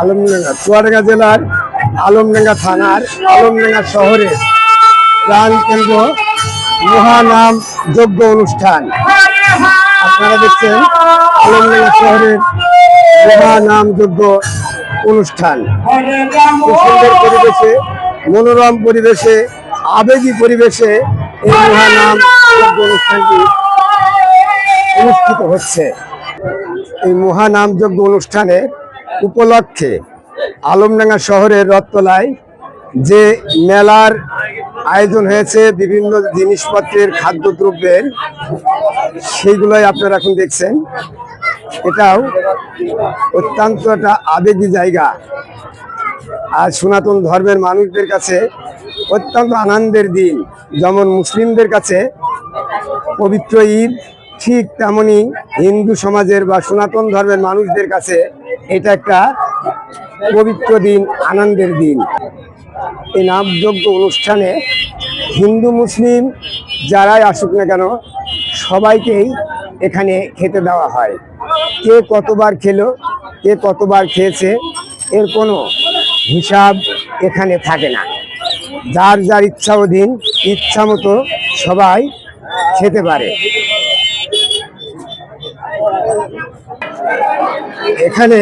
আলমডাঙ্গা চুয়াডাঙ্গা জেলার আলমডাঙ্গা থানার আলমডাঙ্গা শহরের প্রাণ কেন্দ্র মহানাম যজ্ঞ অনুষ্ঠান। আপনারা দেখছেন আলমডাঙ্গা শহরের মহানাম যজ্ঞ অনুষ্ঠান। সুন্দর পরিবেশে, মনোরম পরিবেশে, আবেগী পরিবেশে এই মহানাম যজ্ঞ অনুষ্ঠানটি অনুষ্ঠিত হচ্ছে। এই মহানাম যজ্ঞ অনুষ্ঠানে উপলক্ষে আলমডাঙ্গা শহরের রথতলায় যে মেলার আয়োজন হয়েছে, বিভিন্ন জিনিসপত্রের খাদ্যদ্রব্যের, সেইগুলোই আপনারা এখন দেখছেন। এটাও অত্যন্ত একটা আবেগী জায়গা। আর সনাতন ধর্মের মানুষদের কাছে অত্যন্ত আনন্দের দিন। যেমন মুসলিমদের কাছে পবিত্র ঈদ, ঠিক তেমনি হিন্দু সমাজের বা সনাতন ধর্মের মানুষদের কাছে এটা একটা পবিত্র দিন, আনন্দের দিন। এই নামযজ্ঞ অনুষ্ঠানে হিন্দু মুসলিম যারাই আসুক না কেন সবাইকেই এখানে খেতে দেওয়া হয়। কে কতবার খেলো, কে কতবার খেয়েছে এর কোনো হিসাব এখানে থাকে না। যার যার ইচ্ছা অধীন ইচ্ছা মতো সবাই খেতে পারে। এখানে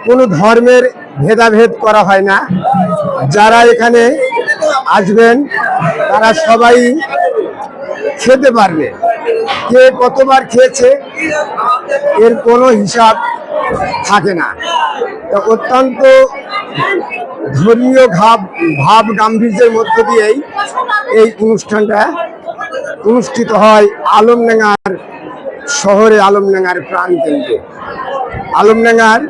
কোনো ধর্মের ভেদাভেদ করা হয় না। যারা এখানে আসবেন তারা সবাই খেতে পারবে। কে কতবার খেয়েছে এর কোনো হিসাব থাকে না। অত্যন্ত ধর্মীয় ভাব গাম্ভীর্যের মধ্য দিয়েই এই অনুষ্ঠানটা অনুষ্ঠিত হয় আলমডাঙ্গার শহরে, আলমডাঙ্গার প্রাণ কেন্দ্রে। আলমডাঙ্গার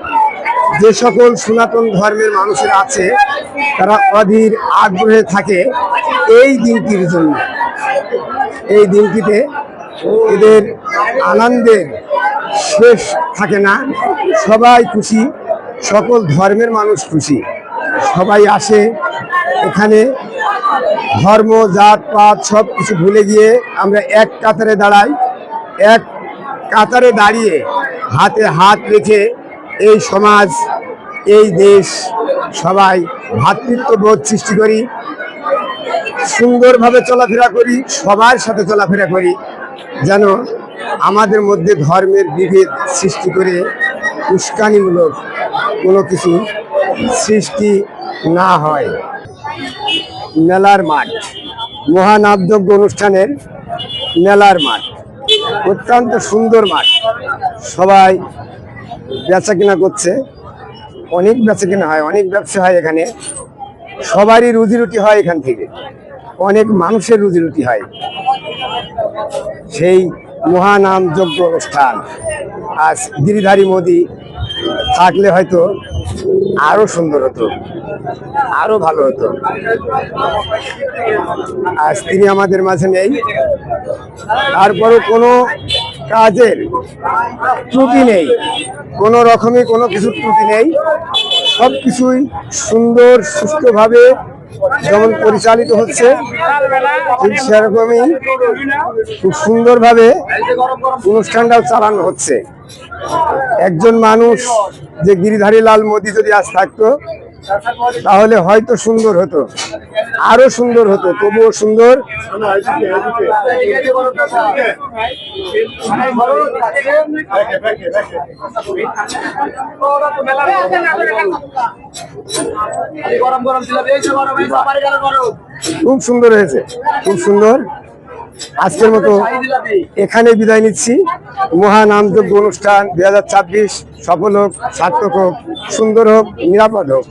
যে সকল সনাতন ধর্মের মানুষেরা আছে তারা অধীর আগ্রহে থাকে এই দিনটির জন্য। এই দিনটিতে এদের আনন্দের শেষ থাকে না। সবাই খুশি, সকল ধর্মের মানুষ খুশি, সবাই আসে এখানে। ধর্ম, জাত পাত সব কিছু ভুলে গিয়ে আমরা এক কাতারে দাঁড়াই। এক কাতারে দাঁড়িয়ে হাতে হাত রেখে এই সমাজ, এই দেশ, সবাই ভ্রাতৃত্ববোধ সৃষ্টি করি, সুন্দরভাবে চলাফেরা করি, সবার সাথে চলাফেরা করি, যেন আমাদের মধ্যে ধর্মের বিভেদ সৃষ্টি করে উস্কানিমূলক কোনো কিছু সৃষ্টি না হয়। মেলার মাঠ, মহানামযজ্ঞ অনুষ্ঠানের মেলার মাঠ অত্যন্ত সুন্দর মাঠ। সবাই বেচা কিনা করছে, অনেক বেচা কিনা হয়, অনেক ব্যবসা হয় এখানে। সবারই রুজি রুটি হয় এখান থেকে, অনেক মানুষের রুজি রুটি হয়। সেই মহানাম যজ্ঞ অনুষ্ঠান আজ গিরিধারী মোদি থাকলে হয়তো আরো সুন্দর হতো, আরো ভালো হতো। আজ তিনি আমাদের মাঝে নেই, তারপরও কোনো কাজের ত্রুটি নেই, কোনো রকমই কোনো কিছুর ত্রুটি নেই। সব কিছুই সুন্দর সুষ্ঠুভাবে যেমন পরিচালিত হচ্ছে, ঠিক সেরকমই খুব সুন্দরভাবে অনুষ্ঠানটাও চালানো হচ্ছে। একজন মানুষ যে গিরিধারী লাল মোদি যদি আজ থাকতো তাহলে হয়তো সুন্দর হতো, আরো সুন্দর হতো, তবুও সুন্দর। খুব সুন্দর হয়েছে, খুব সুন্দর। আজকের মতো এখানে বিদায় নিচ্ছি। মহানামযজ্ঞ অনুষ্ঠান 2026 সফল হোক, সার্থক হোক, সুন্দর হোক, নিরাপদ হোক।